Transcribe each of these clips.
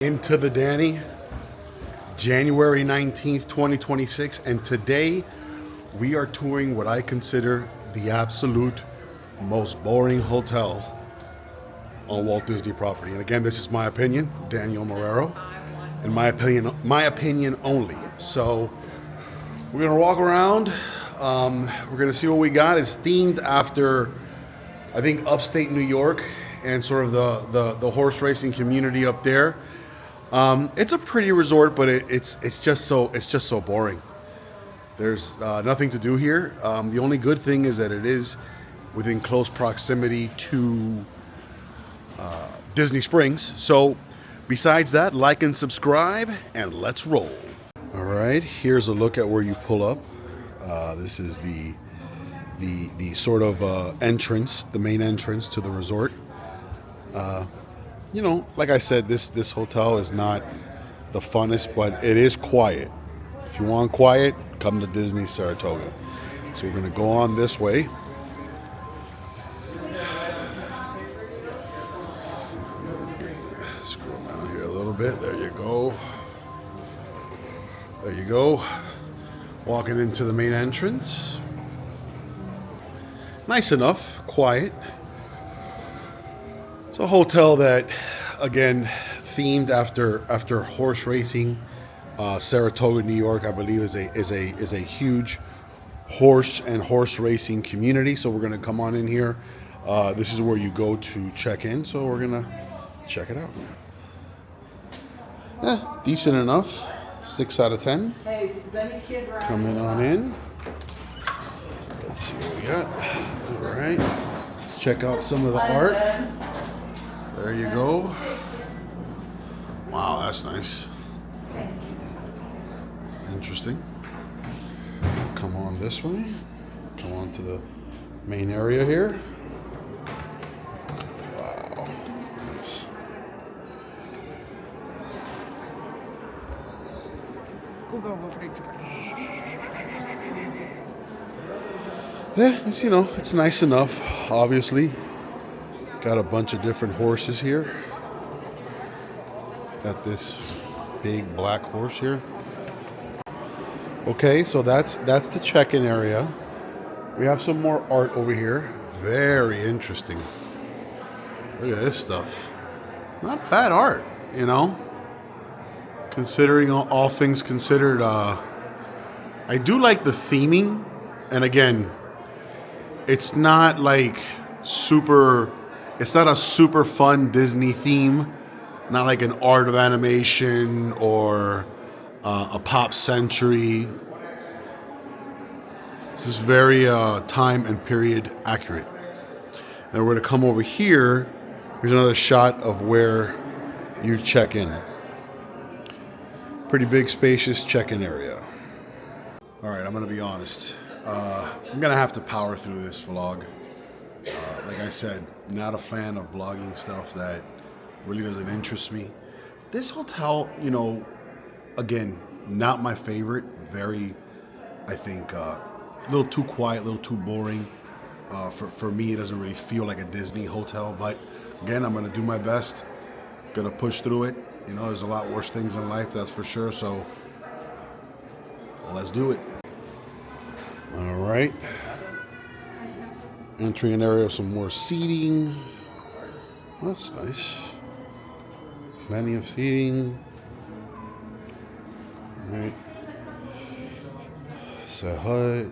Into the Danny, January 19th, 2026, and today we are touring what I consider the absolute most boring hotel on Walt Disney property. And again, this is my opinion, Daniel Marrero, and my opinion only. So we're gonna walk around. We're gonna see what we got. It's themed after, I think, upstate New York and sort of the horse racing community up there. It's a pretty resort, but it's just so boring. There's nothing to do here. The only good thing is that it is within close proximity to Disney Springs. So besides that, like and subscribe, and let's roll. All right, here's a look at where you pull up. This is the sort of entrance, the main entrance to the resort. You know, like I said, this hotel is not the funnest, but it is quiet. If you want quiet, come to Disney Saratoga. So we're gonna go on this way. Scroll down here a little bit. There you go. There you go. Walking into the main entrance. Nice enough, quiet. It's a hotel that, again, themed after horse racing. Saratoga, New York, I believe, is a huge horse racing community. So we're gonna come on in here. This is where you go to check in. So we're gonna check it out. Decent enough. 6 out of 10. Hey, is any kid riding? Coming on in. Let's see what we got. All right. Let's check out some of the art. There you go. Wow, that's nice. Interesting. Come on this way. Come on to the main area here. Wow. Nice. We'll go over to George. Yeah, it's, you know, it's nice enough, obviously. Got a bunch of different horses here. Got this big black horse here. Okay, so that's the check-in area. We have some more art over here. Very interesting. Look at this stuff. Not bad art, you know. Considering all things considered, I do like the theming. And again, it's not like it's not a super fun Disney theme, not like an art of animation or a pop century. This is very time and period accurate. Now we're gonna come over here. Here's another shot of where you check in. Pretty big, spacious check-in area. All right, I'm gonna be honest. I'm gonna have to power through this vlog. Like I said, not a fan of vlogging stuff that really doesn't interest me. This hotel, you know, again, not my favorite. Very, I think, a little too quiet, a little too boring. For me, it doesn't really feel like a Disney hotel. But again, I'm gonna do my best. Gonna push through it. You know, there's a lot worse things in life, that's for sure. So let's do it. All right. Entering an area of some more seating. That's nice. Plenty of seating. All right. It's a hut.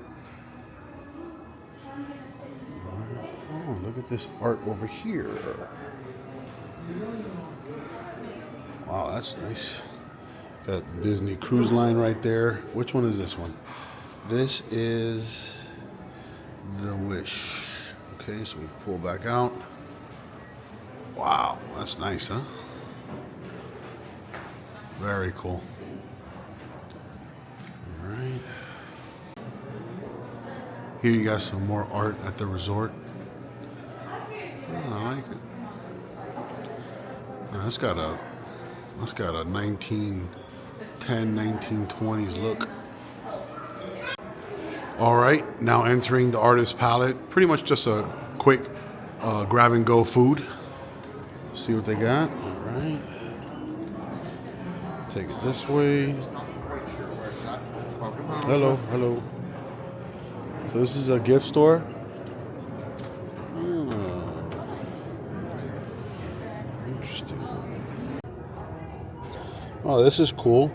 Oh, look at this art over here. Wow, that's nice. Got Disney Cruise Line right there. Which one is this one? This is the Wish. Okay, so we pull back out. Wow, that's nice, huh? Very cool. All right. Here you got some more art at the resort. Oh, I like it. Oh, that's got a 1910, 1920s look. All right, now entering the artist palette. Pretty much just a quick grab and go food. See what they got. All right. Take it this way. Hello, hello. So this is a gift store. Interesting. Oh, this is cool.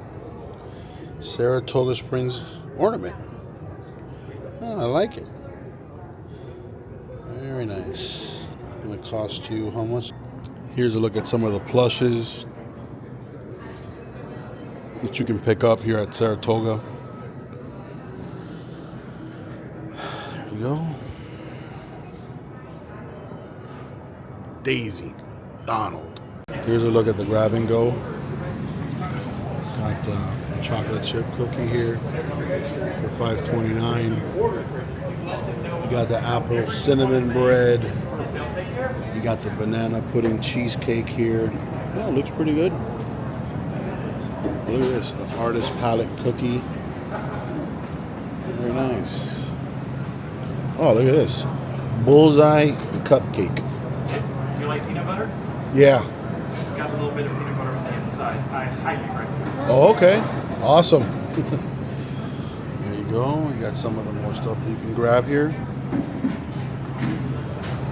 Saratoga Springs ornament. Oh, I like it. Very nice. Gonna cost you how much? Here's a look at some of the plushes that you can pick up here at Saratoga. There you go. Daisy, Donald. Here's a look at the grab and go. Got a chocolate chip cookie here for $5.29. You got the apple cinnamon bread. You got the banana pudding cheesecake here. Oh, it looks pretty good. Look at this, the artist palette cookie. Very nice. Oh, look at this. Bullseye cupcake. Do you like peanut butter? Yeah. It's got a little bit of peanut butter on the inside. I highly recommend it. Oh, okay. Awesome. There you go. We got some of the more stuff that you can grab here.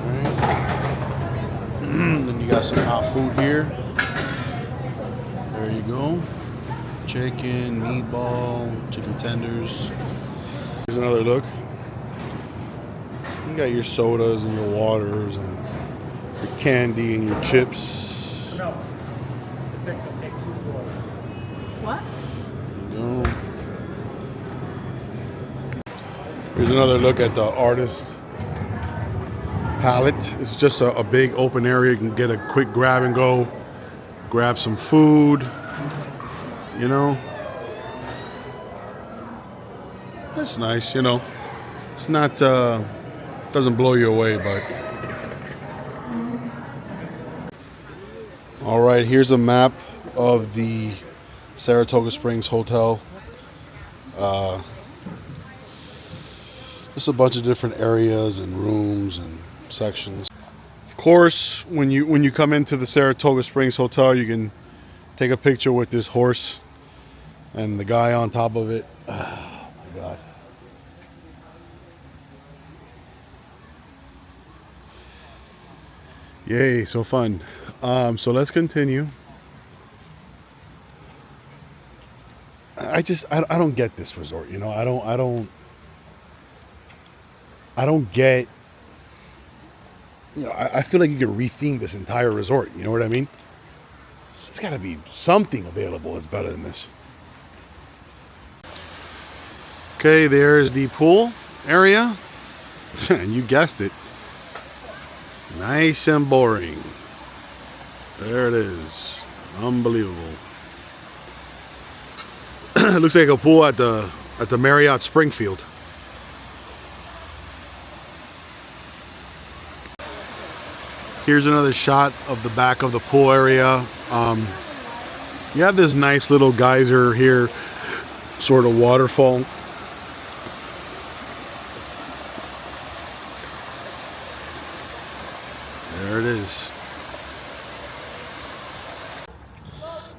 All right. Then you got some hot food here. There you go. Chicken, meatball, chicken tenders. Here's another look. You got your sodas and your waters and your candy and your chips. No. The fix will take 2 quarters. What? There you go. Here's another look at the artist palette. It's just a big open area. You can get a quick grab and go, grab some food, you know. That's nice, you know. It's not, doesn't blow you away, but. All right, here's a map of the Saratoga Springs Hotel. Just a bunch of different areas and rooms and sections. Of course, when you come into the Saratoga Springs Hotel, you can take a picture with this horse and the guy on top of it. Oh my God. Yay, so fun. So let's continue. I don't get this resort, you know. I don't get, you know, I feel like you could retheme this entire resort, you know what I mean? It's got to be something available that's better than this. Okay, there's the pool area. And you guessed it. Nice and boring. There it is. Unbelievable. It looks like a pool at the Marriott Springfield. Here's another shot of the back of the pool area. You have this nice little geyser here, sort of waterfall. There it is.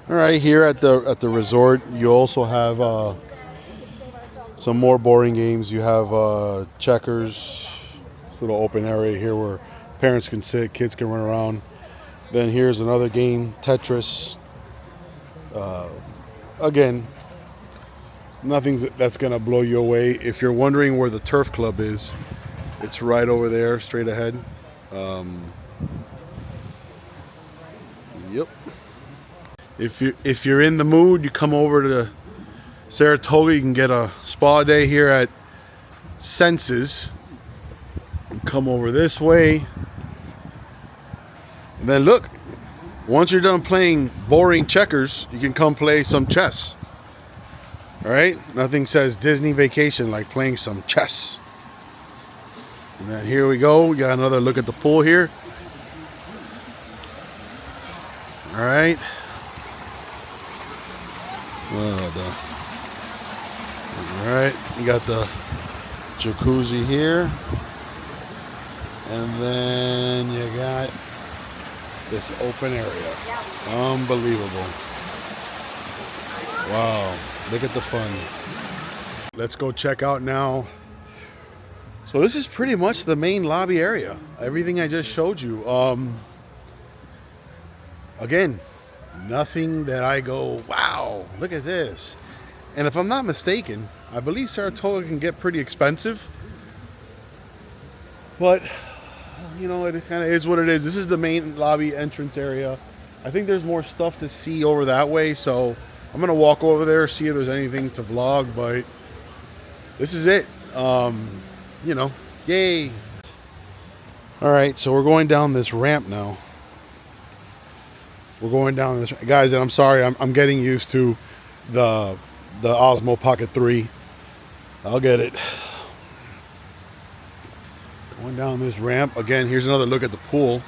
All right, here at the resort, you also have some more boring games. You have checkers. This little open area here where parents can sit, kids can run around. Then here's another game, Tetris. Again, nothing that's gonna blow you away. If you're wondering where the turf club is, it's right over there, straight ahead. Yep. If you're in the mood, you come over to Saratoga. You can get a spa day here at Senses. You come over this way. And then look, once you're done playing boring checkers, you can come play some chess. All right? Nothing says Disney vacation like playing some chess. And then here we go. We got another look at the pool here. All right. All right. You got the jacuzzi here. And then you got this open area. Unbelievable. Wow, look at the fun. Let's go check out now. So this is pretty much the main lobby area. Everything I just showed you. Again, nothing that I go, wow, look at this. And if I'm not mistaken, I believe Saratoga can get pretty expensive. But, you know, it kind of is what it is. This is the main lobby entrance area. I think there's more stuff to see over that way, so I'm gonna walk over there, see if there's anything to vlog, but this is it. You know, yay. All right, so we're going down this ramp now. We're going down this, guys, and I'm sorry, I'm getting used to the Osmo Pocket 3. I'll get it. Going down this ramp. Again, here's another look at the pool.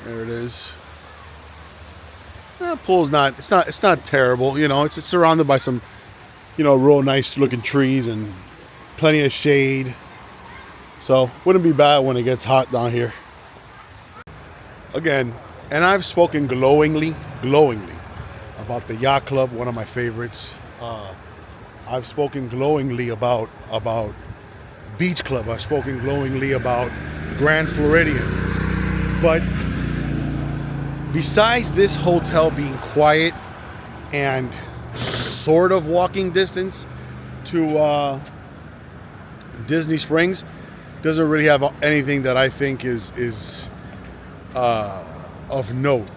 There it is. The pool's it's not terrible, you know, it's surrounded by some, you know, real nice looking trees and plenty of shade. So wouldn't be bad when it gets hot down here. Again, and I've spoken glowingly about the yacht club, one of my favorites. I've spoken glowingly about Beach Club. I've spoken glowingly about Grand Floridian. But besides this hotel being quiet and sort of walking distance to Disney Springs, doesn't really have anything that I think is of note.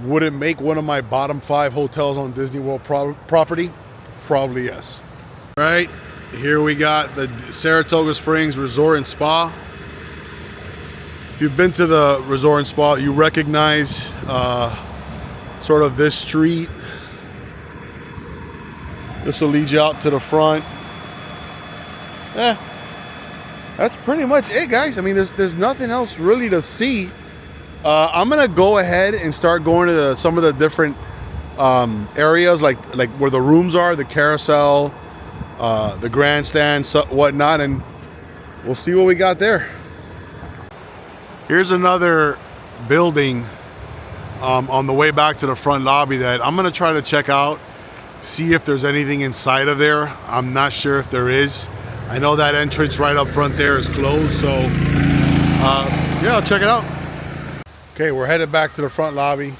Would it make one of my bottom 5 hotels on Disney World property? Probably yes. All right, here we got the Saratoga Springs Resort and Spa. If you've been to the resort and spa, you recognize sort of this street. This will lead you out to the front. That's pretty much it, guys. I mean, there's nothing else really to see. I'm gonna go ahead and start going to some of the different areas, like where the rooms are, the carousel, the grandstand, whatnot, and we'll see what we got there. Here's another building on the way back to the front lobby that I'm gonna try to check out, see if there's anything inside of there. I'm not sure if there is. I know that entrance right up front there is closed, so yeah, I'll check it out. Okay, we're headed back to the front lobby,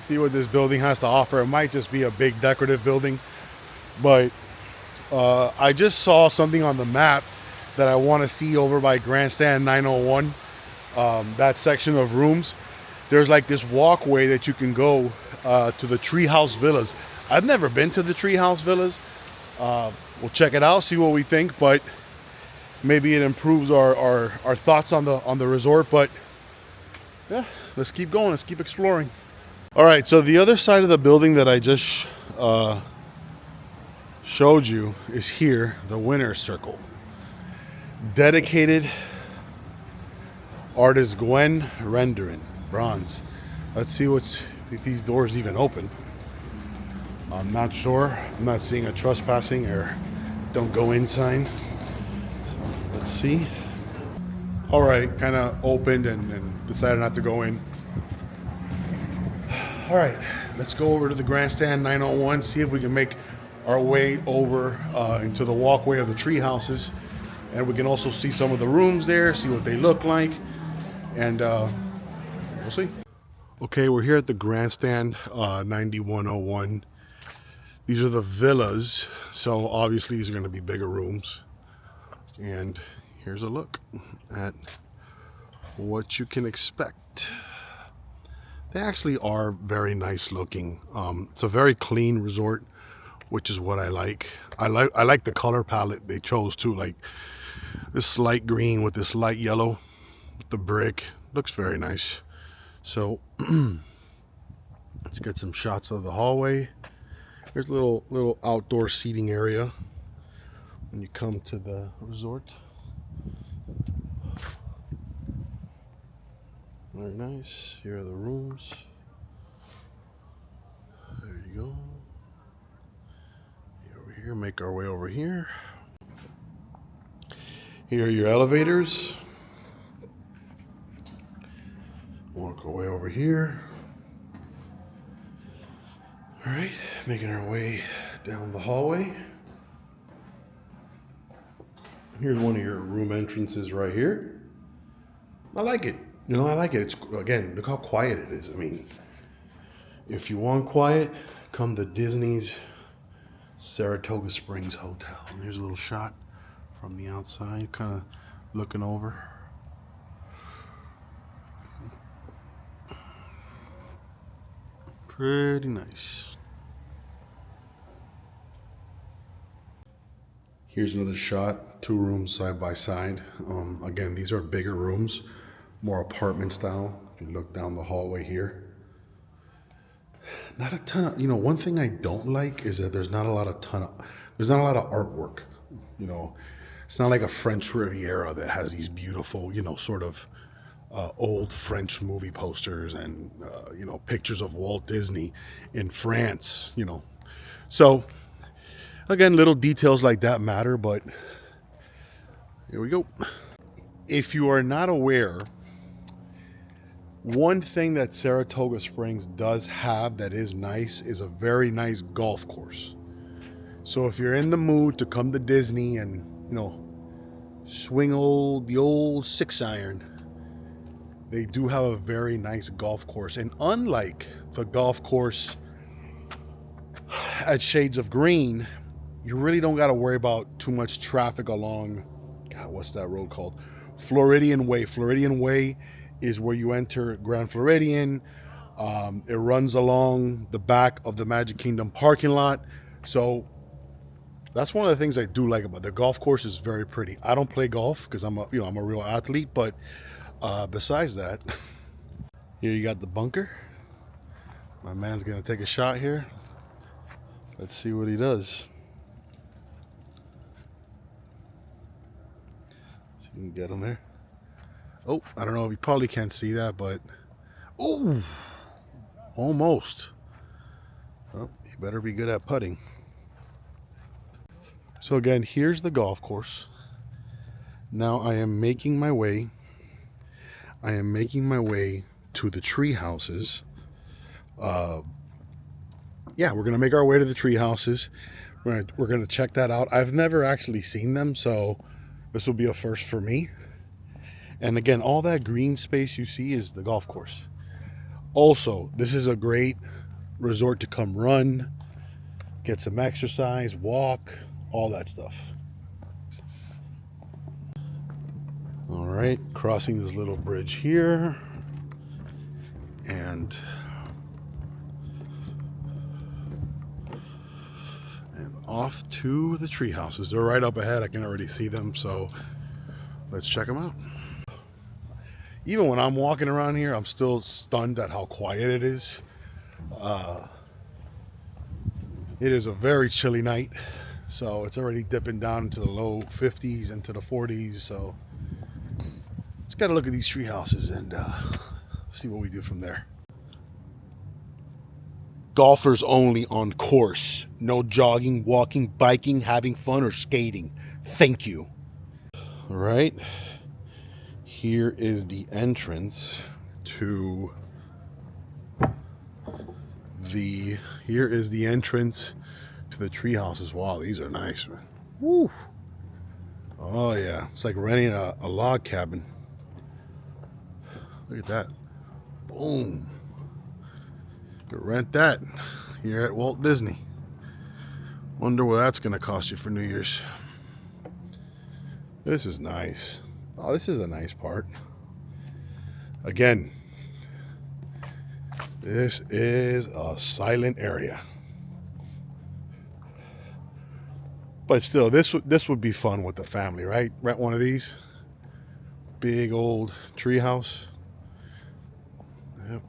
see what this building has to offer. It might just be a big decorative building, but I just saw something on the map that I want to see over by Grandstand 901. That section of rooms, there's like this walkway that you can go to the Treehouse Villas. I've never been to the Treehouse Villas. We'll check it out, see what we think, but maybe it improves our thoughts on the resort. But yeah, let's keep going, let's keep exploring. All right, so the other side of the building that I just showed you is here, the Winner's Circle. Dedicated artist Gwen Rendering, bronze. Let's see if these doors even open. I'm not sure. I'm not seeing a trespassing or don't go in sign. So let's see. All right, kind of opened and decided not to go in. All right, let's go over to the Grandstand 901, see if we can make our way over into the walkway of the tree houses. And we can also see some of the rooms there, see what they look like. And we'll see. Okay, we're here at the Grandstand 9101. These are the villas, so obviously these are going to be bigger rooms. And here's a look at what you can expect. They actually are very nice looking. It's a very clean resort, which is what I like. I like the color palette they chose too, like this light green with this light yellow with the brick. Looks very nice. So let's get some shots of the hallway. There's a little outdoor seating area when you come to the resort. Very nice. Here are the rooms. There you go. Over here, make our way over here. Here are your elevators. Walk our way over here. All right, making our way down the hallway. Here's one of your room entrances right here. I like it. You know, I like it. It's, again, look how quiet it is. I mean, if you want quiet, come to Disney's Saratoga Springs Hotel. And there's a little shot from the outside, kind of looking over. Pretty nice. Here's another shot, 2 rooms side by side. Again, these are bigger rooms, more apartment style. If you look down the hallway here. Not a ton of, you know, one thing I don't like is that there's not a lot of artwork. You know, it's not like a French Riviera that has these beautiful, you know, sort of old French movie posters and, you know, pictures of Walt Disney in France, you know. So, again, little details like that matter, but here we go. If you are not aware, one thing that Saratoga Springs does have that is nice is a very nice golf course. So if you're in the mood to come to Disney and, you know, swing the old 6-iron, they do have a very nice golf course. And unlike the golf course at Shades of Green, you really don't got to worry about too much traffic along, God, what's that road called? Floridian Way. Floridian Way is where you enter Grand Floridian. It runs along the back of the Magic Kingdom parking lot. So that's one of the things I do like about it. The golf course is very pretty. I don't play golf because I'm a real athlete, but besides that, here you got the bunker. My man's gonna take a shot here. Let's see what he does. See if we can get him there. Oh, I don't know if you probably can't see that, but oh, almost. Well, you better be good at putting. So again, here's the golf course. Now I am making my way to the tree houses. Yeah, we're gonna make our way to the tree houses. We're gonna check that out. I've never actually seen them, so this will be a first for me. And again, all that green space you see is the golf course. Also, this is a great resort to come run, get some exercise, walk, all that stuff. All right, crossing this little bridge here. And off to the tree houses. They're right up ahead. I can already see them, so let's check them out. Even when I'm walking around here, I'm still stunned at how quiet it is. It is a very chilly night, so it's already dipping down into the low 50s into the 40s. So let's got to look at these tree houses and see what we do from there. Golfers only on course. No jogging, walking, biking, having fun, or skating. Thank you. All right. Here is the entrance to the tree houses. Wow, these are nice, man. Woo. Oh yeah, it's like renting a log cabin. Look at that. Boom. You could rent that here at Walt Disney. Wonder what that's gonna cost you for New Year's. This is nice. Oh, this is a nice part. Again, this is a silent area. But still, this would be fun with the family, right? Rent one of these. Big old tree house. Yep.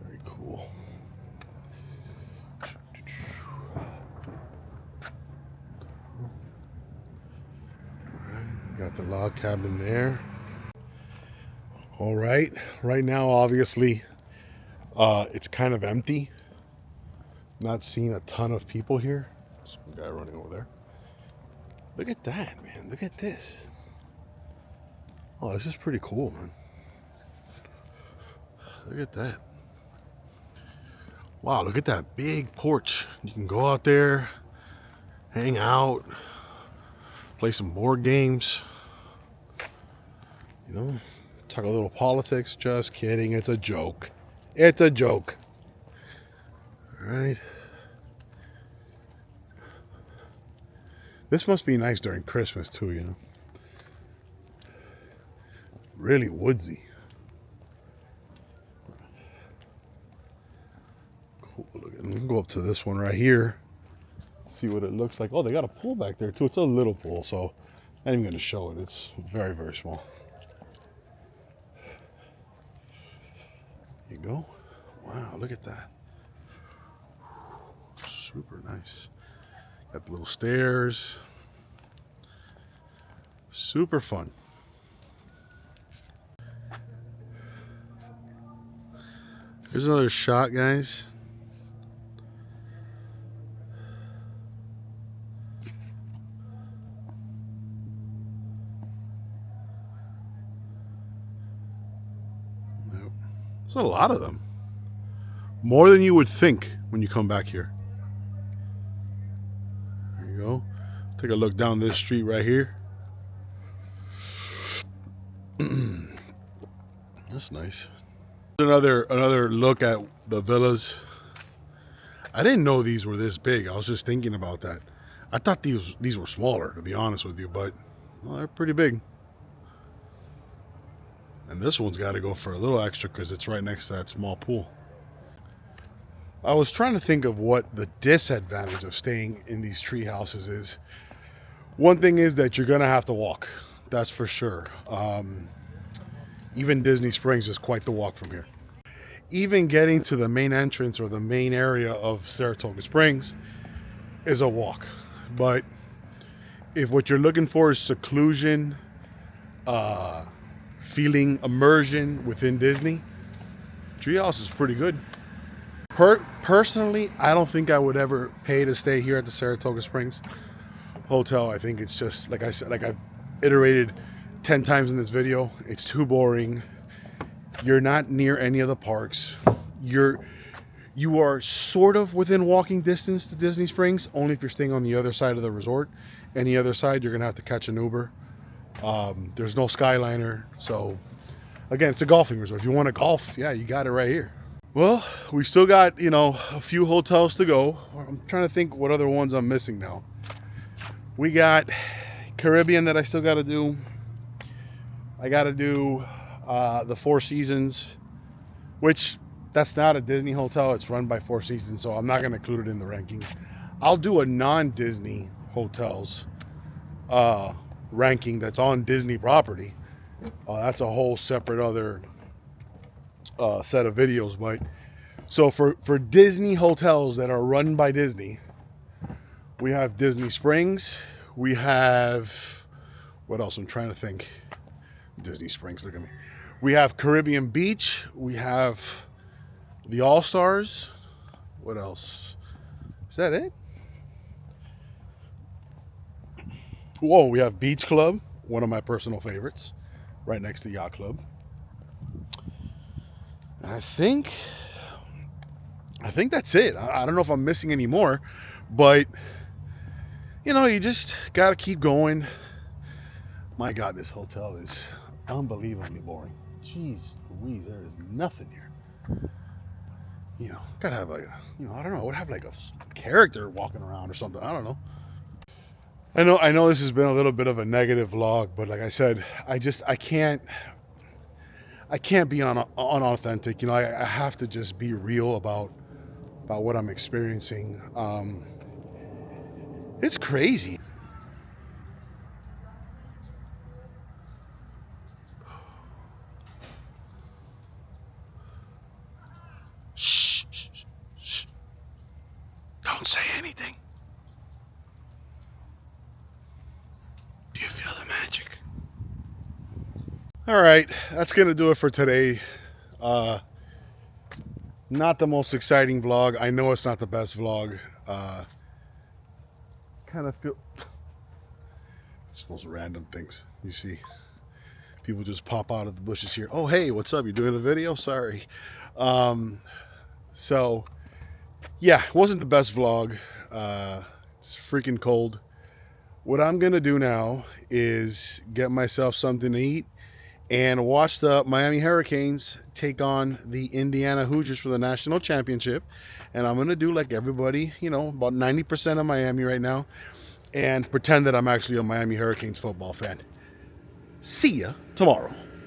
Very cool. Got the log cabin there. All right. Right now, obviously, it's kind of empty. Not seeing a ton of people here. Some guy running over there. Look at that, man. Look at this. Oh, this is pretty cool, man. Look at that. Wow, look at that big porch. You can go out there, hang out, play some board games. You know, talk a little politics. Just kidding. It's a joke. It's a joke. All right. This must be nice during Christmas too, you know. Really woodsy. Cool. Look at, we can go up to this one right here. See what it looks like. Oh, they got a pool back there too. It's a little pool, so I'm not even going to show it. It's very, very small. There you go. Wow, look at that. Super nice. Got the little stairs. Super fun. Here's another shot, guys. Nope. There's a lot of them. More than you would think when you come back here. There you go. Take a look down this street right here. That's nice. Another look at the villas. I didn't know these were this big. I was just thinking about that. I thought these were smaller, to be honest with you, but well, they're pretty big. And this one's got to go for a little extra because it's right next to that small pool. I was trying to think of what the disadvantage of staying in these tree houses is. One thing is that you're gonna have to walk. That's for sure. Even Disney Springs is quite the walk from here. Even getting to the main entrance or the main area of Saratoga Springs is a walk. But if what you're looking for is seclusion, feeling immersion within Disney, Treehouse is pretty good. Personally, I don't think I would ever pay to stay here at the Saratoga Springs Hotel. I think it's just, like I said, like I've iterated 10 times in this video, it's too boring. You're not near any of the parks. You are sort of within walking distance to Disney Springs, only if you're staying on the other side of the resort. Any other side, you're gonna have to catch an Uber. There's no Skyliner, so again, it's a golfing resort. If you want to golf, yeah, you got it right here. Well, we still got, you know, a few hotels to go. I'm trying to think what other ones I'm missing now. We got Caribbean that I still got to do. I got to do the Four Seasons, which that's not a Disney hotel. It's run by Four Seasons, so I'm not going to include it in the rankings. I'll do a non-Disney hotels ranking that's on Disney property. That's a whole separate other set of videos. But so for Disney hotels that are run by Disney, we have Disney Springs. We have, what else? I'm trying to think. Disney Springs, look at me. We have Caribbean Beach. We have the All-Stars. What else? Is that it? Whoa, we have Beach Club, one of my personal favorites, right next to Yacht Club. And I think that's it. I don't know if I'm missing any more, but you know, you just gotta keep going. My God, this hotel is unbelievably boring. Jeez Louise, there is nothing here. You know, gotta have like, I don't know, I would have like a character walking around or something. I don't know. I know this has been a little bit of a negative vlog, but like I said, I can't be unauthentic. You know, I have to just be real about what I'm experiencing. It's crazy. Shh, shh, shh. Don't say anything. Do you feel the magic? All right, that's gonna do it for today. Not the most exciting vlog. I know it's not the best vlog. Kind of feel it's those random things you see. People just pop out of the bushes here. Oh, hey, what's up? You doing a video? Sorry. So, yeah, it wasn't the best vlog. It's freaking cold. What I'm going to do now is get myself something to eat and watch the Miami Hurricanes take on the Indiana Hoosiers for the national championship. And I'm going to do like everybody, you know, about 90% of Miami right now, and pretend that I'm actually a Miami Hurricanes football fan. See ya tomorrow.